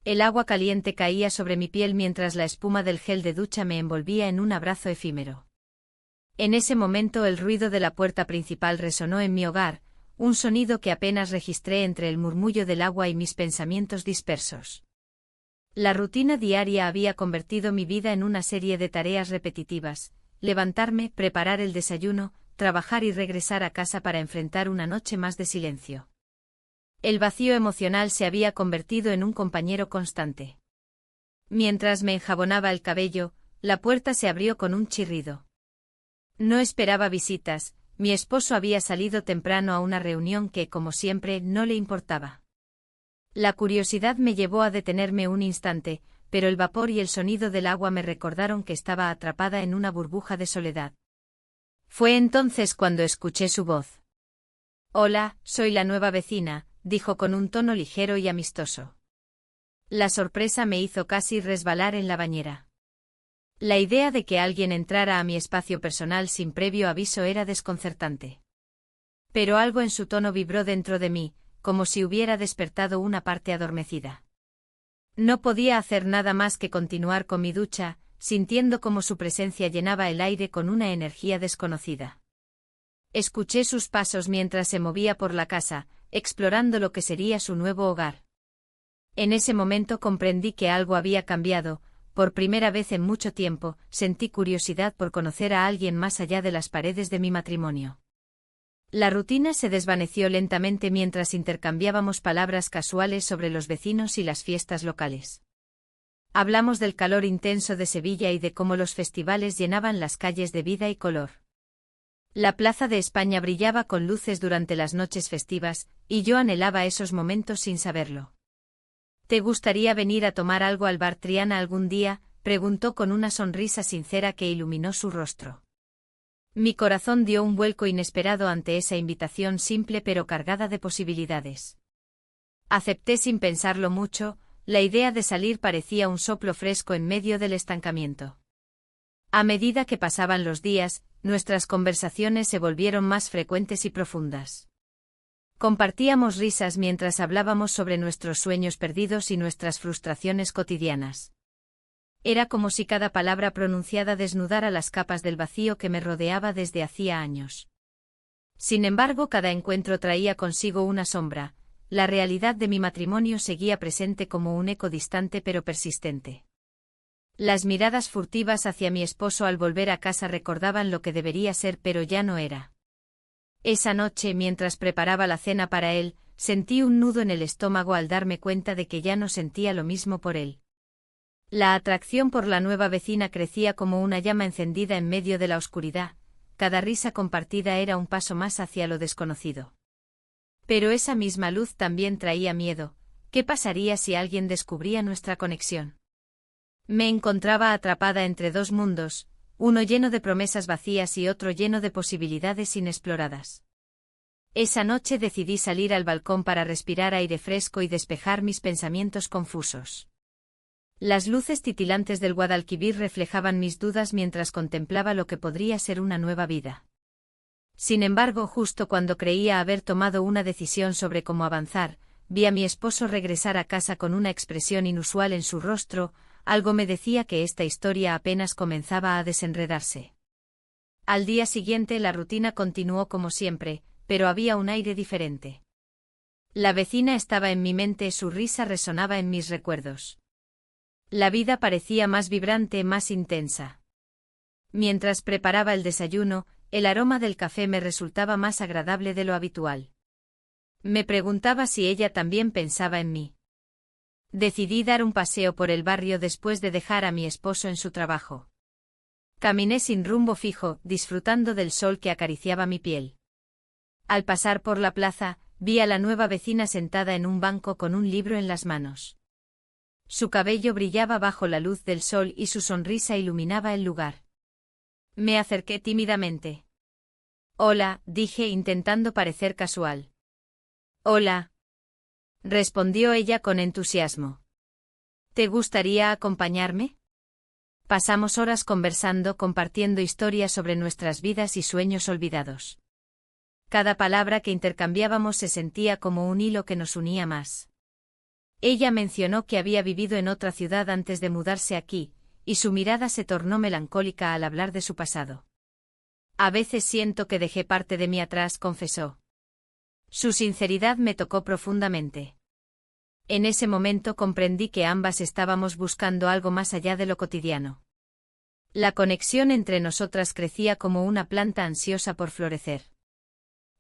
El agua caliente caía sobre mi piel mientras la espuma del gel de ducha me envolvía en un abrazo efímero. En ese momento el ruido de la puerta principal resonó en mi hogar, un sonido que apenas registré entre el murmullo del agua y mis pensamientos dispersos. La rutina diaria había convertido mi vida en una serie de tareas repetitivas: levantarme, preparar el desayuno, trabajar y regresar a casa para enfrentar una noche más de silencio. El vacío emocional se había convertido en un compañero constante. Mientras me enjabonaba el cabello, la puerta se abrió con un chirrido. No esperaba visitas, mi esposo había salido temprano a una reunión que, como siempre, no le importaba. La curiosidad me llevó a detenerme un instante, pero el vapor y el sonido del agua me recordaron que estaba atrapada en una burbuja de soledad. Fue entonces cuando escuché su voz. «Hola, soy la nueva vecina», dijo con un tono ligero y amistoso. La sorpresa me hizo casi resbalar en la bañera. La idea de que alguien entrara a mi espacio personal sin previo aviso era desconcertante. Pero algo en su tono vibró dentro de mí, como si hubiera despertado una parte adormecida. No podía hacer nada más que continuar con mi ducha, sintiendo cómo su presencia llenaba el aire con una energía desconocida. Escuché sus pasos mientras se movía por la casa, explorando lo que sería su nuevo hogar. En ese momento comprendí que algo había cambiado. Por primera vez en mucho tiempo, sentí curiosidad por conocer a alguien más allá de las paredes de mi matrimonio. La rutina se desvaneció lentamente mientras intercambiábamos palabras casuales sobre los vecinos y las fiestas locales. Hablamos del calor intenso de Sevilla y de cómo los festivales llenaban las calles de vida y color. La Plaza de España brillaba con luces durante las noches festivas, y yo anhelaba esos momentos sin saberlo. ¿Te gustaría venir a tomar algo al bar Triana algún día?, preguntó con una sonrisa sincera que iluminó su rostro. Mi corazón dio un vuelco inesperado ante esa invitación simple pero cargada de posibilidades. Acepté sin pensarlo mucho. La idea de salir parecía un soplo fresco en medio del estancamiento. A medida que pasaban los días, nuestras conversaciones se volvieron más frecuentes y profundas. Compartíamos risas mientras hablábamos sobre nuestros sueños perdidos y nuestras frustraciones cotidianas. Era como si cada palabra pronunciada desnudara las capas del vacío que me rodeaba desde hacía años. Sin embargo, cada encuentro traía consigo una sombra. La realidad de mi matrimonio seguía presente como un eco distante pero persistente. Las miradas furtivas hacia mi esposo al volver a casa recordaban lo que debería ser pero ya no era. Esa noche, mientras preparaba la cena para él, sentí un nudo en el estómago al darme cuenta de que ya no sentía lo mismo por él. La atracción por la nueva vecina crecía como una llama encendida en medio de la oscuridad. Cada risa compartida era un paso más hacia lo desconocido. Pero esa misma luz también traía miedo. ¿Qué pasaría si alguien descubría nuestra conexión? Me encontraba atrapada entre dos mundos, uno lleno de promesas vacías y otro lleno de posibilidades inexploradas. Esa noche decidí salir al balcón para respirar aire fresco y despejar mis pensamientos confusos. Las luces titilantes del Guadalquivir reflejaban mis dudas mientras contemplaba lo que podría ser una nueva vida. Sin embargo, justo cuando creía haber tomado una decisión sobre cómo avanzar, vi a mi esposo regresar a casa con una expresión inusual en su rostro. Algo me decía que esta historia apenas comenzaba a desenredarse. Al día siguiente la rutina continuó como siempre, pero había un aire diferente. La vecina estaba en mi mente, su risa resonaba en mis recuerdos. La vida parecía más vibrante, más intensa. Mientras preparaba el desayuno, el aroma del café me resultaba más agradable de lo habitual. Me preguntaba si ella también pensaba en mí. Decidí dar un paseo por el barrio después de dejar a mi esposo en su trabajo. Caminé sin rumbo fijo, disfrutando del sol que acariciaba mi piel. Al pasar por la plaza, vi a la nueva vecina sentada en un banco con un libro en las manos. Su cabello brillaba bajo la luz del sol y su sonrisa iluminaba el lugar. Me acerqué tímidamente. «Hola», dije intentando parecer casual. «Hola», respondió ella con entusiasmo. «¿Te gustaría acompañarme?» Pasamos horas conversando, compartiendo historias sobre nuestras vidas y sueños olvidados. Cada palabra que intercambiábamos se sentía como un hilo que nos unía más. Ella mencionó que había vivido en otra ciudad antes de mudarse aquí, y su mirada se tornó melancólica al hablar de su pasado. A veces siento que dejé parte de mí atrás, confesó. Su sinceridad me tocó profundamente. En ese momento comprendí que ambas estábamos buscando algo más allá de lo cotidiano. La conexión entre nosotras crecía como una planta ansiosa por florecer.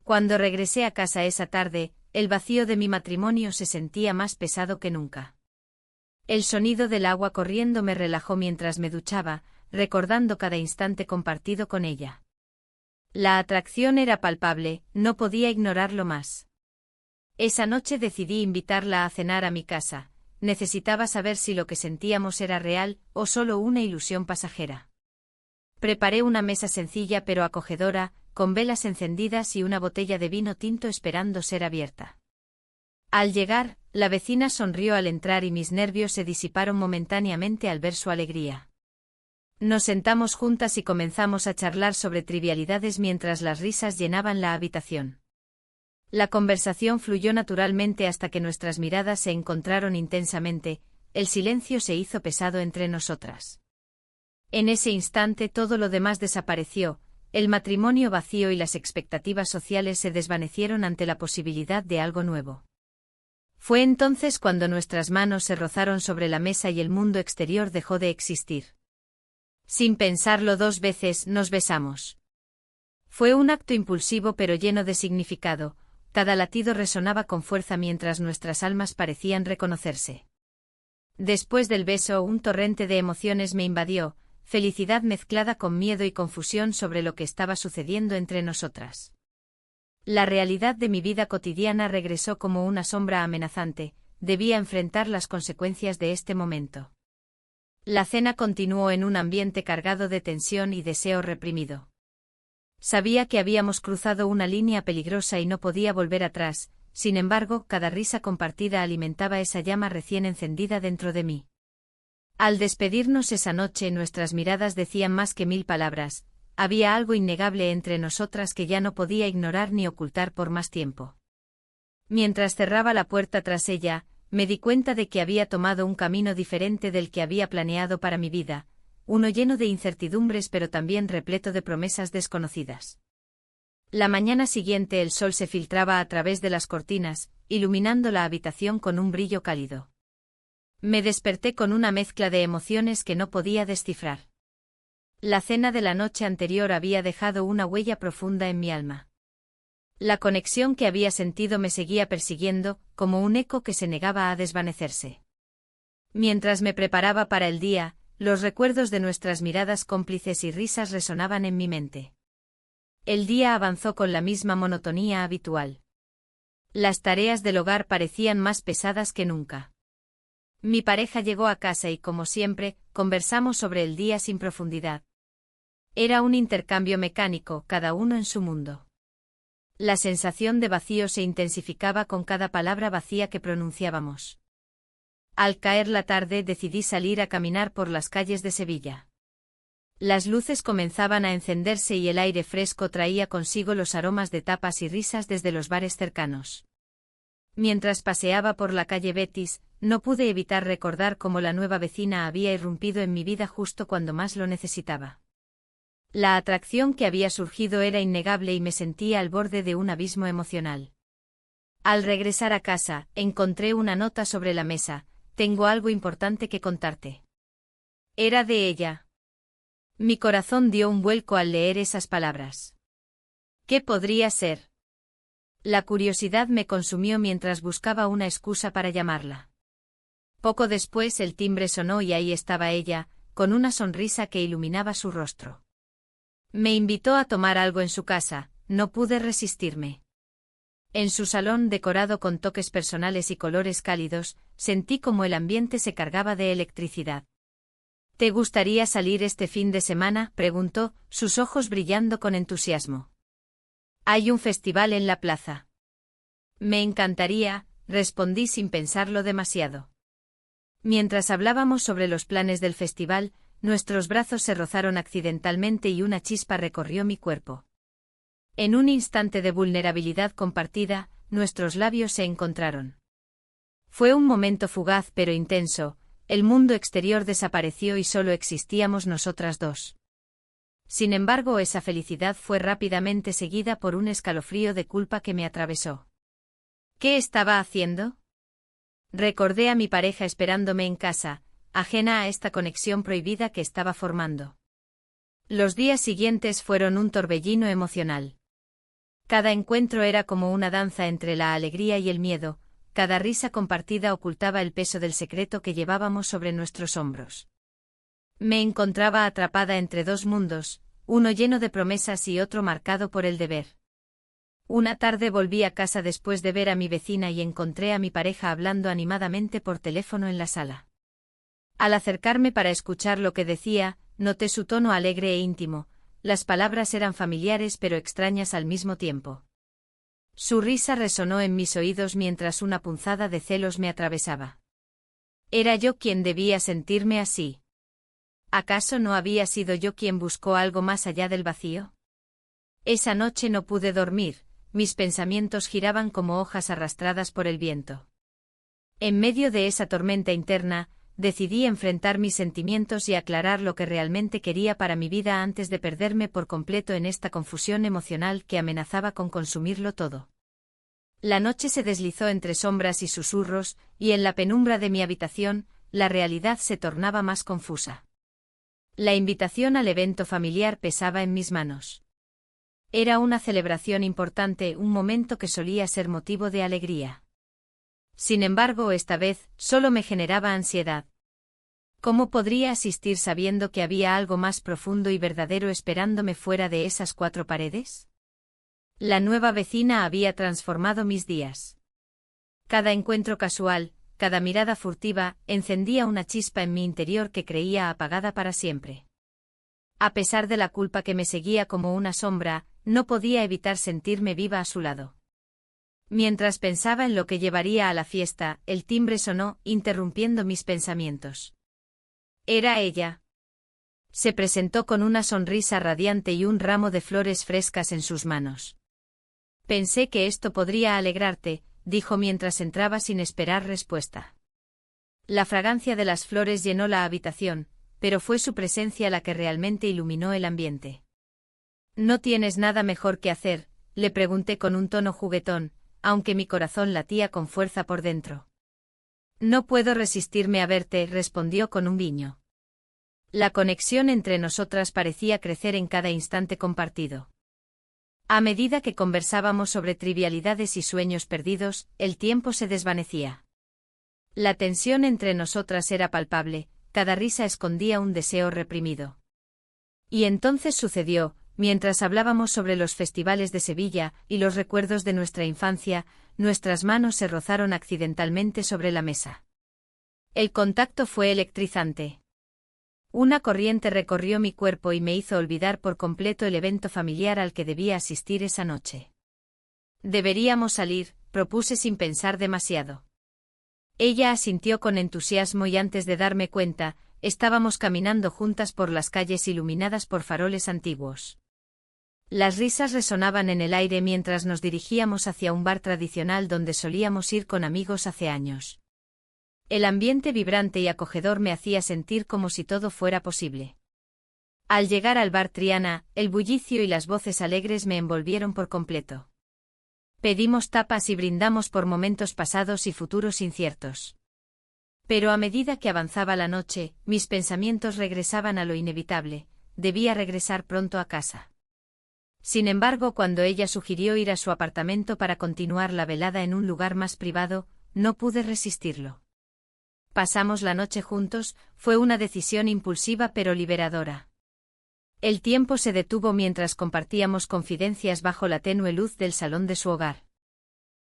Cuando regresé a casa esa tarde, el vacío de mi matrimonio se sentía más pesado que nunca. El sonido del agua corriendo me relajó mientras me duchaba, recordando cada instante compartido con ella. La atracción era palpable, no podía ignorarlo más. Esa noche decidí invitarla a cenar a mi casa. Necesitaba saber si lo que sentíamos era real o solo una ilusión pasajera. Preparé una mesa sencilla pero acogedora, con velas encendidas y una botella de vino tinto esperando ser abierta. Al llegar, la vecina sonrió al entrar y mis nervios se disiparon momentáneamente al ver su alegría. Nos sentamos juntas y comenzamos a charlar sobre trivialidades mientras las risas llenaban la habitación. La conversación fluyó naturalmente hasta que nuestras miradas se encontraron intensamente, el silencio se hizo pesado entre nosotras. En ese instante todo lo demás desapareció, el matrimonio vacío y las expectativas sociales se desvanecieron ante la posibilidad de algo nuevo. Fue entonces cuando nuestras manos se rozaron sobre la mesa y el mundo exterior dejó de existir. Sin pensarlo dos veces, nos besamos. Fue un acto impulsivo pero lleno de significado, cada latido resonaba con fuerza mientras nuestras almas parecían reconocerse. Después del beso, un torrente de emociones me invadió, felicidad mezclada con miedo y confusión sobre lo que estaba sucediendo entre nosotras. La realidad de mi vida cotidiana regresó como una sombra amenazante, debía enfrentar las consecuencias de este momento. La cena continuó en un ambiente cargado de tensión y deseo reprimido. Sabía que habíamos cruzado una línea peligrosa y no podía volver atrás, sin embargo, cada risa compartida alimentaba esa llama recién encendida dentro de mí. Al despedirnos esa noche, nuestras miradas decían más que 1000 palabras, había algo innegable entre nosotras que ya no podía ignorar ni ocultar por más tiempo. Mientras cerraba la puerta tras ella, me di cuenta de que había tomado un camino diferente del que había planeado para mi vida, uno lleno de incertidumbres pero también repleto de promesas desconocidas. La mañana siguiente el sol se filtraba a través de las cortinas, iluminando la habitación con un brillo cálido. Me desperté con una mezcla de emociones que no podía descifrar. La cena de la noche anterior había dejado una huella profunda en mi alma. La conexión que había sentido me seguía persiguiendo, como un eco que se negaba a desvanecerse. Mientras me preparaba para el día, los recuerdos de nuestras miradas cómplices y risas resonaban en mi mente. El día avanzó con la misma monotonía habitual. Las tareas del hogar parecían más pesadas que nunca. Mi pareja llegó a casa y, como siempre, conversamos sobre el día sin profundidad. Era un intercambio mecánico, cada uno en su mundo. La sensación de vacío se intensificaba con cada palabra vacía que pronunciábamos. Al caer la tarde decidí salir a caminar por las calles de Sevilla. Las luces comenzaban a encenderse y el aire fresco traía consigo los aromas de tapas y risas desde los bares cercanos. Mientras paseaba por la calle Betis, no pude evitar recordar cómo la nueva vecina había irrumpido en mi vida justo cuando más lo necesitaba. La atracción que había surgido era innegable y me sentía al borde de un abismo emocional. Al regresar a casa, encontré una nota sobre la mesa. Tengo algo importante que contarte. Era de ella. Mi corazón dio un vuelco al leer esas palabras. ¿Qué podría ser? La curiosidad me consumió mientras buscaba una excusa para llamarla. Poco después el timbre sonó y ahí estaba ella, con una sonrisa que iluminaba su rostro. Me invitó a tomar algo en su casa, no pude resistirme. En su salón decorado con toques personales y colores cálidos, sentí como el ambiente se cargaba de electricidad. ¿Te gustaría salir este fin de semana?, preguntó, sus ojos brillando con entusiasmo. Hay un festival en la plaza. Me encantaría, respondí sin pensarlo demasiado. Mientras hablábamos sobre los planes del festival, nuestros brazos se rozaron accidentalmente y una chispa recorrió mi cuerpo. En un instante de vulnerabilidad compartida, nuestros labios se encontraron. Fue un momento fugaz pero intenso, el mundo exterior desapareció y solo existíamos nosotras dos. Sin embargo, esa felicidad fue rápidamente seguida por un escalofrío de culpa que me atravesó. ¿Qué estaba haciendo? Recordé a mi pareja esperándome en casa, ajena a esta conexión prohibida que estaba formando. Los días siguientes fueron un torbellino emocional. Cada encuentro era como una danza entre la alegría y el miedo, cada risa compartida ocultaba el peso del secreto que llevábamos sobre nuestros hombros. Me encontraba atrapada entre dos mundos, uno lleno de promesas y otro marcado por el deber. Una tarde volví a casa después de ver a mi vecina y encontré a mi pareja hablando animadamente por teléfono en la sala. Al acercarme para escuchar lo que decía, noté su tono alegre e íntimo, las palabras eran familiares pero extrañas al mismo tiempo. Su risa resonó en mis oídos mientras una punzada de celos me atravesaba. ¿Era yo quien debía sentirme así? ¿Acaso no había sido yo quien buscó algo más allá del vacío? Esa noche no pude dormir, mis pensamientos giraban como hojas arrastradas por el viento. En medio de esa tormenta interna, decidí enfrentar mis sentimientos y aclarar lo que realmente quería para mi vida antes de perderme por completo en esta confusión emocional que amenazaba con consumirlo todo. La noche se deslizó entre sombras y susurros, y en la penumbra de mi habitación, la realidad se tornaba más confusa. La invitación al evento familiar pesaba en mis manos. Era una celebración importante, un momento que solía ser motivo de alegría. Sin embargo, esta vez, solo me generaba ansiedad. ¿Cómo podría asistir sabiendo que había algo más profundo y verdadero esperándome fuera de esas cuatro paredes? La nueva vecina había transformado mis días. Cada encuentro casual, cada mirada furtiva, encendía una chispa en mi interior que creía apagada para siempre. A pesar de la culpa que me seguía como una sombra, no podía evitar sentirme viva a su lado. Mientras pensaba en lo que llevaría a la fiesta, el timbre sonó, interrumpiendo mis pensamientos. Era ella. Se presentó con una sonrisa radiante y un ramo de flores frescas en sus manos. Pensé que esto podría alegrarte, dijo mientras entraba sin esperar respuesta. La fragancia de las flores llenó la habitación, pero fue su presencia la que realmente iluminó el ambiente. ¿No tienes nada mejor que hacer?, le pregunté con un tono juguetón, aunque mi corazón latía con fuerza por dentro. No puedo resistirme a verte, respondió con un guiño. La conexión entre nosotras parecía crecer en cada instante compartido. A medida que conversábamos sobre trivialidades y sueños perdidos, el tiempo se desvanecía. La tensión entre nosotras era palpable, cada risa escondía un deseo reprimido. Y entonces sucedió. Mientras hablábamos sobre los festivales de Sevilla y los recuerdos de nuestra infancia, nuestras manos se rozaron accidentalmente sobre la mesa. El contacto fue electrizante. Una corriente recorrió mi cuerpo y me hizo olvidar por completo el evento familiar al que debía asistir esa noche. Deberíamos salir, propuse sin pensar demasiado. Ella asintió con entusiasmo y antes de darme cuenta, estábamos caminando juntas por las calles iluminadas por faroles antiguos. Las risas resonaban en el aire mientras nos dirigíamos hacia un bar tradicional donde solíamos ir con amigos hace años. El ambiente vibrante y acogedor me hacía sentir como si todo fuera posible. Al llegar al bar Triana, el bullicio y las voces alegres me envolvieron por completo. Pedimos tapas y brindamos por momentos pasados y futuros inciertos. Pero a medida que avanzaba la noche, mis pensamientos regresaban a lo inevitable, debía regresar pronto a casa. Sin embargo, cuando ella sugirió ir a su apartamento para continuar la velada en un lugar más privado, no pude resistirlo. Pasamos la noche juntos, fue una decisión impulsiva pero liberadora. El tiempo se detuvo mientras compartíamos confidencias bajo la tenue luz del salón de su hogar.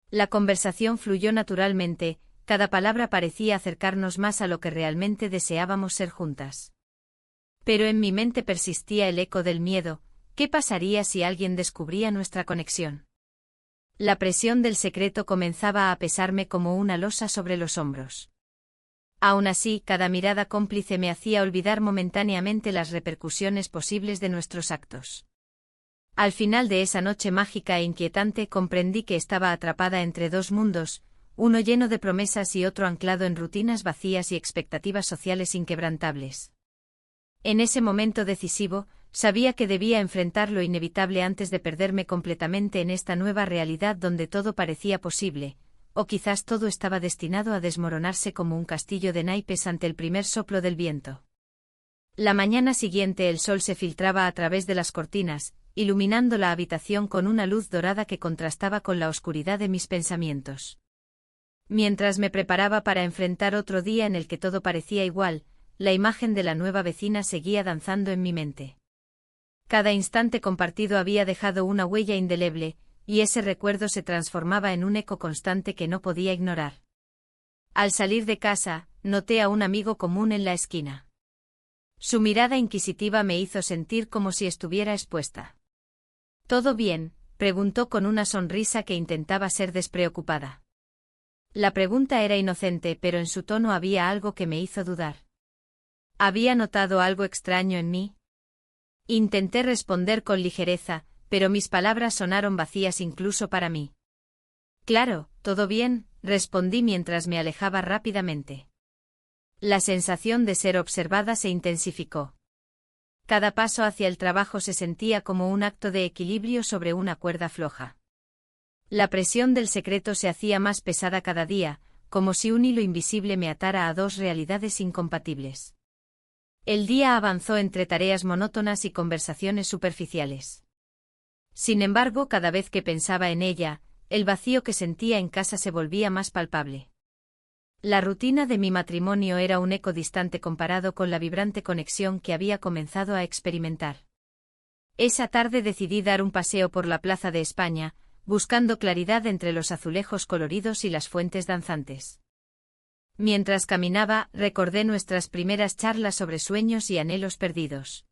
La conversación fluyó naturalmente, cada palabra parecía acercarnos más a lo que realmente deseábamos ser juntas. Pero en mi mente persistía el eco del miedo. ¿Qué pasaría si alguien descubría nuestra conexión? La presión del secreto comenzaba a pesarme como una losa sobre los hombros. Aún así, cada mirada cómplice me hacía olvidar momentáneamente las repercusiones posibles de nuestros actos. Al final de esa noche mágica e inquietante comprendí que estaba atrapada entre dos mundos, uno lleno de promesas y otro anclado en rutinas vacías y expectativas sociales inquebrantables. En ese momento decisivo, sabía que debía enfrentar lo inevitable antes de perderme completamente en esta nueva realidad donde todo parecía posible, o quizás todo estaba destinado a desmoronarse como un castillo de naipes ante el primer soplo del viento. La mañana siguiente el sol se filtraba a través de las cortinas, iluminando la habitación con una luz dorada que contrastaba con la oscuridad de mis pensamientos. Mientras me preparaba para enfrentar otro día en el que todo parecía igual, la imagen de la nueva vecina seguía danzando en mi mente. Cada instante compartido había dejado una huella indeleble, y ese recuerdo se transformaba en un eco constante que no podía ignorar. Al salir de casa, noté a un amigo común en la esquina. Su mirada inquisitiva me hizo sentir como si estuviera expuesta. ¿Todo bien?, preguntó con una sonrisa que intentaba ser despreocupada. La pregunta era inocente, pero en su tono había algo que me hizo dudar. ¿Había notado algo extraño en mí? Intenté responder con ligereza, pero mis palabras sonaron vacías incluso para mí. Claro, todo bien, respondí mientras me alejaba rápidamente. La sensación de ser observada se intensificó. Cada paso hacia el trabajo se sentía como un acto de equilibrio sobre una cuerda floja. La presión del secreto se hacía más pesada cada día, como si un hilo invisible me atara a dos realidades incompatibles. El día avanzó entre tareas monótonas y conversaciones superficiales. Sin embargo, cada vez que pensaba en ella, el vacío que sentía en casa se volvía más palpable. La rutina de mi matrimonio era un eco distante comparado con la vibrante conexión que había comenzado a experimentar. Esa tarde decidí dar un paseo por la Plaza de España, buscando claridad entre los azulejos coloridos y las fuentes danzantes. Mientras caminaba, recordé nuestras primeras charlas sobre sueños y anhelos perdidos.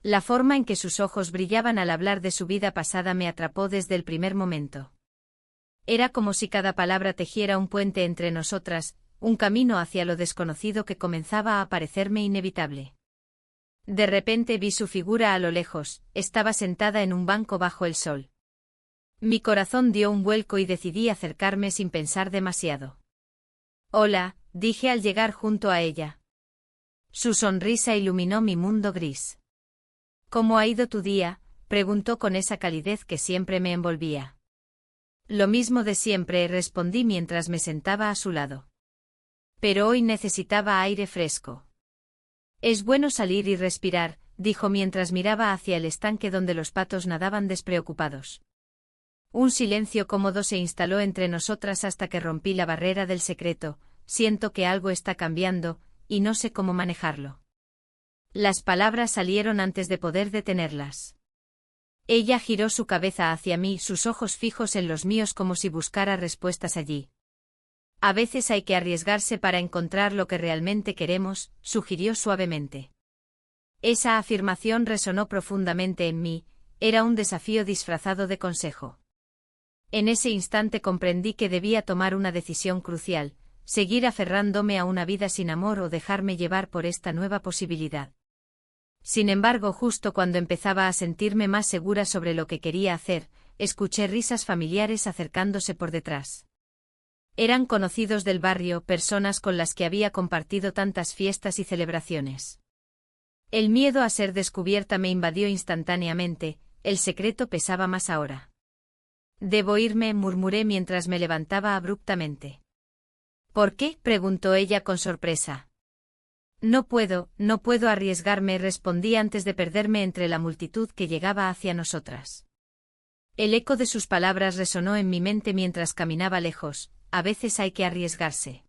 La forma en que sus ojos brillaban al hablar de su vida pasada me atrapó desde el primer momento. Era como si cada palabra tejiera un puente entre nosotras, un camino hacia lo desconocido que comenzaba a parecerme inevitable. De repente vi su figura a lo lejos, estaba sentada en un banco bajo el sol. Mi corazón dio un vuelco y decidí acercarme sin pensar demasiado. Hola, dije al llegar junto a ella. Su sonrisa iluminó mi mundo gris. ¿Cómo ha ido tu día?, preguntó con esa calidez que siempre me envolvía. Lo mismo de siempre, respondí mientras me sentaba a su lado. Pero hoy necesitaba aire fresco. Es bueno salir y respirar, dijo mientras miraba hacia el estanque donde los patos nadaban despreocupados. Un silencio cómodo se instaló entre nosotras hasta que rompí la barrera del secreto. Siento que algo está cambiando, y no sé cómo manejarlo. Las palabras salieron antes de poder detenerlas. Ella giró su cabeza hacia mí, sus ojos fijos en los míos como si buscara respuestas allí. A veces hay que arriesgarse para encontrar lo que realmente queremos, sugirió suavemente. Esa afirmación resonó profundamente en mí, era un desafío disfrazado de consejo. En ese instante comprendí que debía tomar una decisión crucial, seguir aferrándome a una vida sin amor o dejarme llevar por esta nueva posibilidad. Sin embargo, justo cuando empezaba a sentirme más segura sobre lo que quería hacer, escuché risas familiares acercándose por detrás. Eran conocidos del barrio, personas con las que había compartido tantas fiestas y celebraciones. El miedo a ser descubierta me invadió instantáneamente, el secreto pesaba más ahora. Debo irme, murmuré mientras me levantaba abruptamente. ¿Por qué?, preguntó ella con sorpresa. No puedo arriesgarme, respondí antes de perderme entre la multitud que llegaba hacia nosotras. El eco de sus palabras resonó en mi mente mientras caminaba lejos, a veces hay que arriesgarse.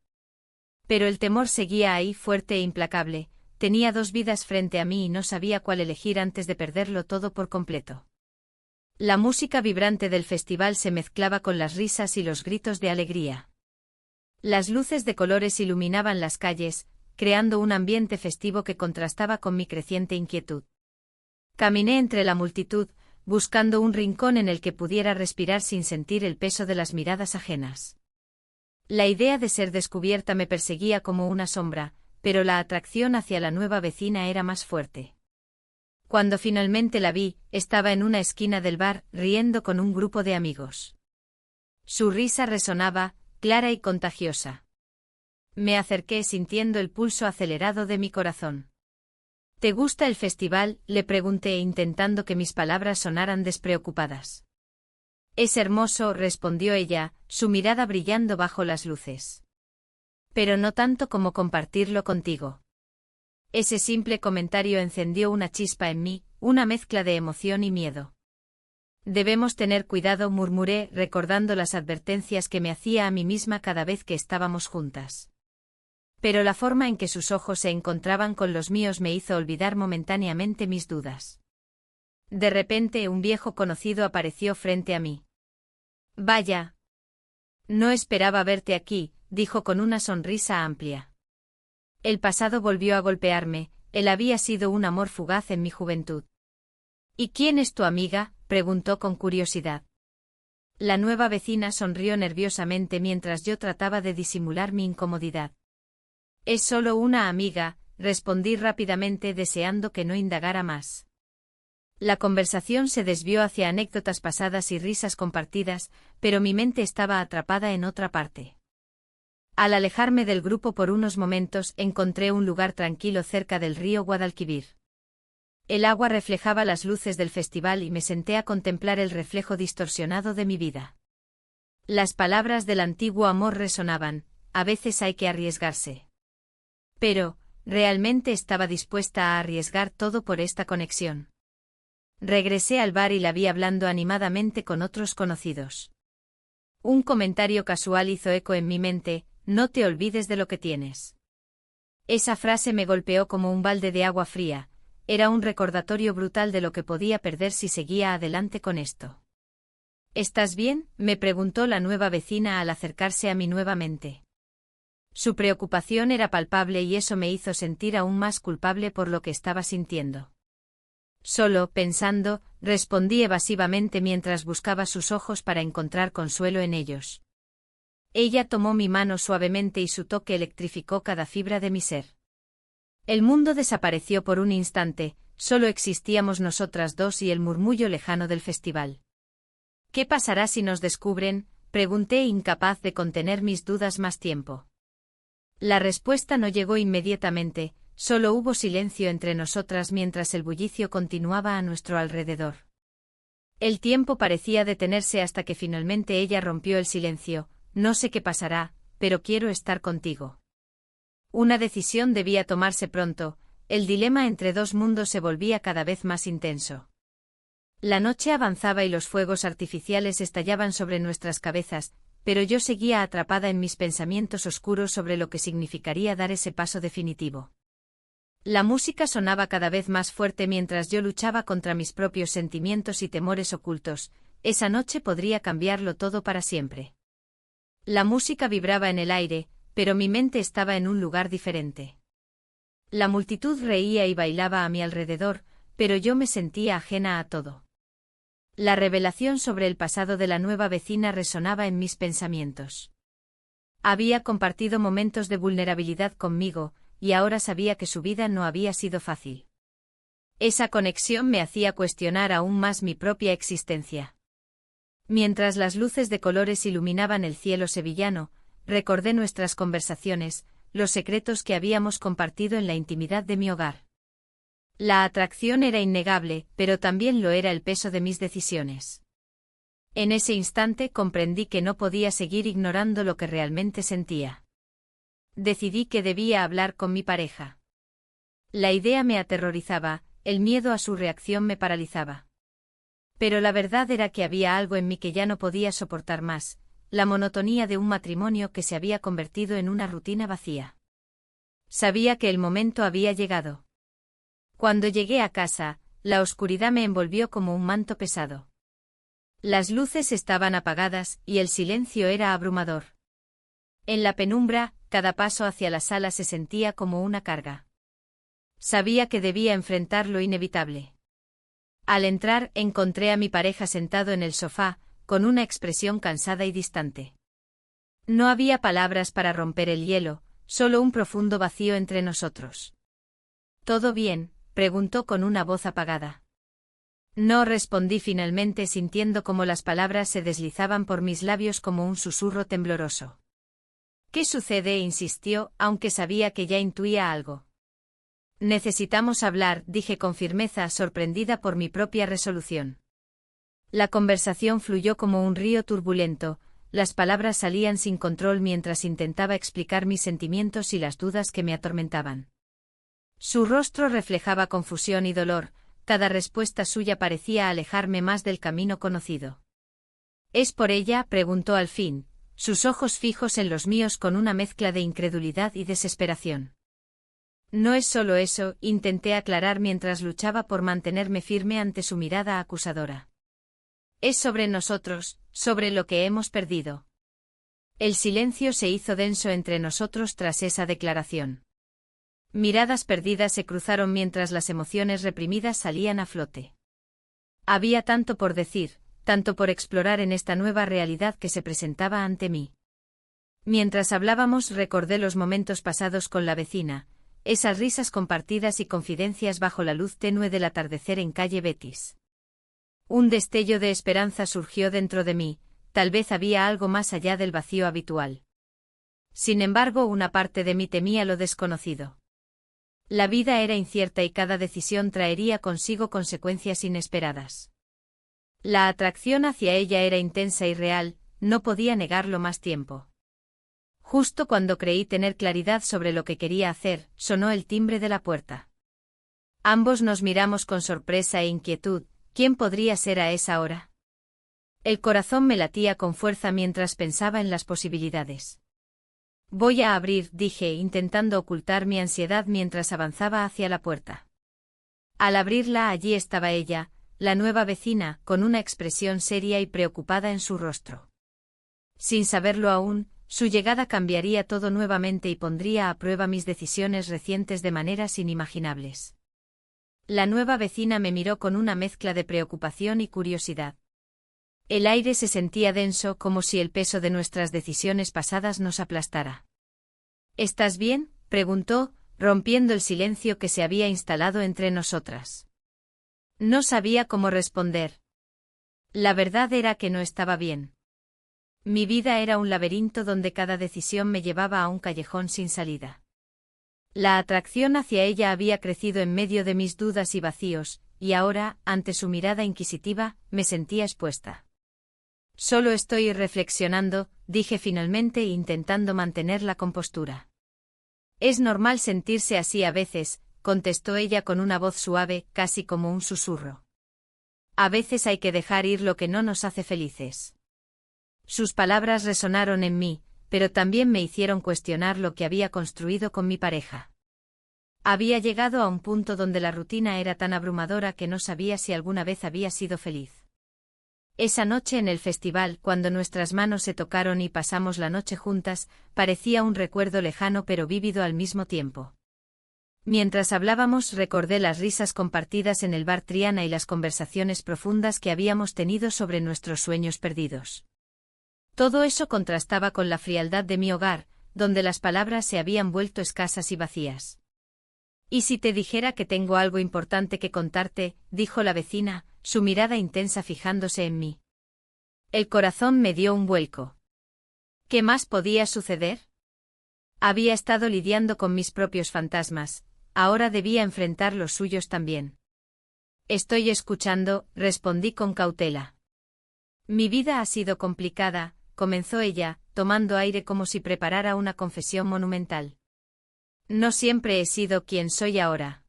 Pero el temor seguía ahí, fuerte e implacable, tenía dos vidas frente a mí y no sabía cuál elegir antes de perderlo todo por completo. La música vibrante del festival se mezclaba con las risas y los gritos de alegría. Las luces de colores iluminaban las calles, creando un ambiente festivo que contrastaba con mi creciente inquietud. Caminé entre la multitud, buscando un rincón en el que pudiera respirar sin sentir el peso de las miradas ajenas. La idea de ser descubierta me perseguía como una sombra, pero la atracción hacia la nueva vecina era más fuerte. Cuando finalmente la vi, estaba en una esquina del bar, riendo con un grupo de amigos. Su risa resonaba, clara y contagiosa. Me acerqué sintiendo el pulso acelerado de mi corazón. ¿Te gusta el festival?, le pregunté intentando que mis palabras sonaran despreocupadas. Es hermoso, respondió ella, su mirada brillando bajo las luces. Pero no tanto como compartirlo contigo. Ese simple comentario encendió una chispa en mí, una mezcla de emoción y miedo. Debemos tener cuidado, murmuré, recordando las advertencias que me hacía a mí misma cada vez que estábamos juntas. Pero la forma en que sus ojos se encontraban con los míos me hizo olvidar momentáneamente mis dudas. De repente un viejo conocido apareció frente a mí. Vaya. No esperaba verte aquí, dijo con una sonrisa amplia. El pasado volvió a golpearme, él había sido un amor fugaz en mi juventud. ¿Y quién es tu amiga?, preguntó con curiosidad. La nueva vecina sonrió nerviosamente mientras yo trataba de disimular mi incomodidad. Es solo una amiga, respondí rápidamente deseando que no indagara más. La conversación se desvió hacia anécdotas pasadas y risas compartidas, pero mi mente estaba atrapada en otra parte. Al alejarme del grupo por unos momentos encontré un lugar tranquilo cerca del río Guadalquivir. El agua reflejaba las luces del festival y me senté a contemplar el reflejo distorsionado de mi vida. Las palabras del antiguo amor resonaban, a veces hay que arriesgarse. Pero, ¿realmente estaba dispuesta a arriesgar todo por esta conexión? Regresé al bar y la vi hablando animadamente con otros conocidos. Un comentario casual hizo eco en mi mente: no te olvides de lo que tienes. Esa frase me golpeó como un balde de agua fría, era un recordatorio brutal de lo que podía perder si seguía adelante con esto. ¿Estás bien?, me preguntó la nueva vecina al acercarse a mí nuevamente. Su preocupación era palpable y eso me hizo sentir aún más culpable por lo que estaba sintiendo. Solo, pensando, respondí evasivamente mientras buscaba sus ojos para encontrar consuelo en ellos. Ella tomó mi mano suavemente y su toque electrificó cada fibra de mi ser. El mundo desapareció por un instante, solo existíamos nosotras dos y el murmullo lejano del festival. ¿Qué pasará si nos descubren?, pregunté incapaz de contener mis dudas más tiempo. La respuesta no llegó inmediatamente, solo hubo silencio entre nosotras mientras el bullicio continuaba a nuestro alrededor. El tiempo parecía detenerse hasta que finalmente ella rompió el silencio. No sé qué pasará, pero quiero estar contigo. Una decisión debía tomarse pronto, el dilema entre dos mundos se volvía cada vez más intenso. La noche avanzaba y los fuegos artificiales estallaban sobre nuestras cabezas, pero yo seguía atrapada en mis pensamientos oscuros sobre lo que significaría dar ese paso definitivo. La música sonaba cada vez más fuerte mientras yo luchaba contra mis propios sentimientos y temores ocultos. Esa noche podría cambiarlo todo para siempre. La música vibraba en el aire, pero mi mente estaba en un lugar diferente. La multitud reía y bailaba a mi alrededor, pero yo me sentía ajena a todo. La revelación sobre el pasado de la nueva vecina resonaba en mis pensamientos. Había compartido momentos de vulnerabilidad conmigo, y ahora sabía que su vida no había sido fácil. Esa conexión me hacía cuestionar aún más mi propia existencia. Mientras las luces de colores iluminaban el cielo sevillano, recordé nuestras conversaciones, los secretos que habíamos compartido en la intimidad de mi hogar. La atracción era innegable, pero también lo era el peso de mis decisiones. En ese instante comprendí que no podía seguir ignorando lo que realmente sentía. Decidí que debía hablar con mi pareja. La idea me aterrorizaba, el miedo a su reacción me paralizaba. Pero la verdad era que había algo en mí que ya no podía soportar más, la monotonía de un matrimonio que se había convertido en una rutina vacía. Sabía que el momento había llegado. Cuando llegué a casa, la oscuridad me envolvió como un manto pesado. Las luces estaban apagadas y el silencio era abrumador. En la penumbra, cada paso hacia la sala se sentía como una carga. Sabía que debía enfrentar lo inevitable. Al entrar, encontré a mi pareja sentado en el sofá, con una expresión cansada y distante. No había palabras para romper el hielo, solo un profundo vacío entre nosotros. ¿Todo bien?, preguntó con una voz apagada. No, respondí finalmente sintiendo como las palabras se deslizaban por mis labios como un susurro tembloroso. ¿Qué sucede? Insistió, aunque sabía que ya intuía algo. Necesitamos hablar, dije con firmeza, sorprendida por mi propia resolución. La conversación fluyó como un río turbulento, las palabras salían sin control mientras intentaba explicar mis sentimientos y las dudas que me atormentaban. Su rostro reflejaba confusión y dolor, cada respuesta suya parecía alejarme más del camino conocido. ¿Es por ella?, preguntó al fin, sus ojos fijos en los míos con una mezcla de incredulidad y desesperación. No es solo eso, intenté aclarar mientras luchaba por mantenerme firme ante su mirada acusadora. Es sobre nosotros, sobre lo que hemos perdido. El silencio se hizo denso entre nosotros tras esa declaración. Miradas perdidas se cruzaron mientras las emociones reprimidas salían a flote. Había tanto por decir, tanto por explorar en esta nueva realidad que se presentaba ante mí. Mientras hablábamos recordé los momentos pasados con la vecina, esas risas compartidas y confidencias bajo la luz tenue del atardecer en calle Betis. Un destello de esperanza surgió dentro de mí, tal vez había algo más allá del vacío habitual. Sin embargo, una parte de mí temía lo desconocido. La vida era incierta y cada decisión traería consigo consecuencias inesperadas. La atracción hacia ella era intensa y real, no podía negarlo más tiempo. Justo cuando creí tener claridad sobre lo que quería hacer, sonó el timbre de la puerta. Ambos nos miramos con sorpresa e inquietud. ¿Quién podría ser a esa hora? El corazón me latía con fuerza mientras pensaba en las posibilidades. Voy a abrir, dije, intentando ocultar mi ansiedad mientras avanzaba hacia la puerta. Al abrirla, allí estaba ella, la nueva vecina, con una expresión seria y preocupada en su rostro. Sin saberlo aún, su llegada cambiaría todo nuevamente y pondría a prueba mis decisiones recientes de maneras inimaginables. La nueva vecina me miró con una mezcla de preocupación y curiosidad. El aire se sentía denso, como si el peso de nuestras decisiones pasadas nos aplastara. ¿Estás bien?, preguntó, rompiendo el silencio que se había instalado entre nosotras. No sabía cómo responder. La verdad era que no estaba bien. Mi vida era un laberinto donde cada decisión me llevaba a un callejón sin salida. La atracción hacia ella había crecido en medio de mis dudas y vacíos, y ahora, ante su mirada inquisitiva, me sentía expuesta. Solo estoy reflexionando, dije finalmente intentando mantener la compostura. Es normal sentirse así a veces, contestó ella con una voz suave, casi como un susurro. A veces hay que dejar ir lo que no nos hace felices. Sus palabras resonaron en mí, pero también me hicieron cuestionar lo que había construido con mi pareja. Había llegado a un punto donde la rutina era tan abrumadora que no sabía si alguna vez había sido feliz. Esa noche en el festival, cuando nuestras manos se tocaron y pasamos la noche juntas, parecía un recuerdo lejano pero vívido al mismo tiempo. Mientras hablábamos recordé las risas compartidas en el bar Triana y las conversaciones profundas que habíamos tenido sobre nuestros sueños perdidos. Todo eso contrastaba con la frialdad de mi hogar, donde las palabras se habían vuelto escasas y vacías. «¿Y si te dijera que tengo algo importante que contarte?», dijo la vecina, su mirada intensa fijándose en mí. El corazón me dio un vuelco. ¿Qué más podía suceder? Había estado lidiando con mis propios fantasmas, ahora debía enfrentar los suyos también. «Estoy escuchando», respondí con cautela. «Mi vida ha sido complicada», comenzó ella, tomando aire como si preparara una confesión monumental. «No siempre he sido quien soy ahora».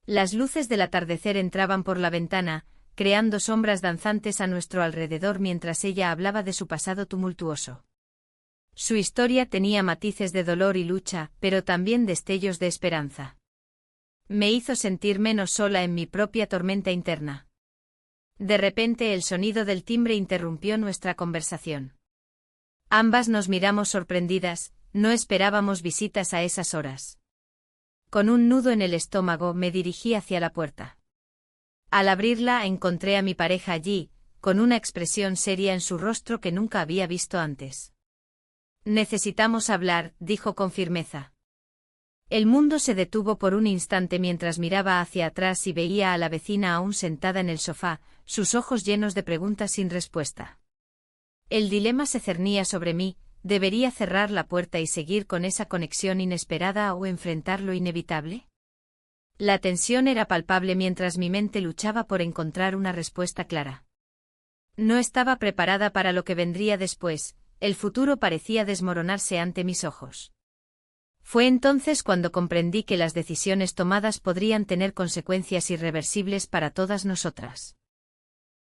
Las luces del atardecer entraban por la ventana, creando sombras danzantes a nuestro alrededor mientras ella hablaba de su pasado tumultuoso. Su historia tenía matices de dolor y lucha, pero también destellos de esperanza. Me hizo sentir menos sola en mi propia tormenta interna. De repente el sonido del timbre interrumpió nuestra conversación. Ambas nos miramos sorprendidas, no esperábamos visitas a esas horas. Con un nudo en el estómago me dirigí hacia la puerta. Al abrirla encontré a mi pareja allí, con una expresión seria en su rostro que nunca había visto antes. «Necesitamos hablar», dijo con firmeza. El mundo se detuvo por un instante mientras miraba hacia atrás y veía a la vecina aún sentada en el sofá, sus ojos llenos de preguntas sin respuesta. El dilema se cernía sobre mí, ¿Debería cerrar la puerta y seguir con esa conexión inesperada o enfrentar lo inevitable? La tensión era palpable mientras mi mente luchaba por encontrar una respuesta clara. No estaba preparada para lo que vendría después, el futuro parecía desmoronarse ante mis ojos. Fue entonces cuando comprendí que las decisiones tomadas podrían tener consecuencias irreversibles para todas nosotras.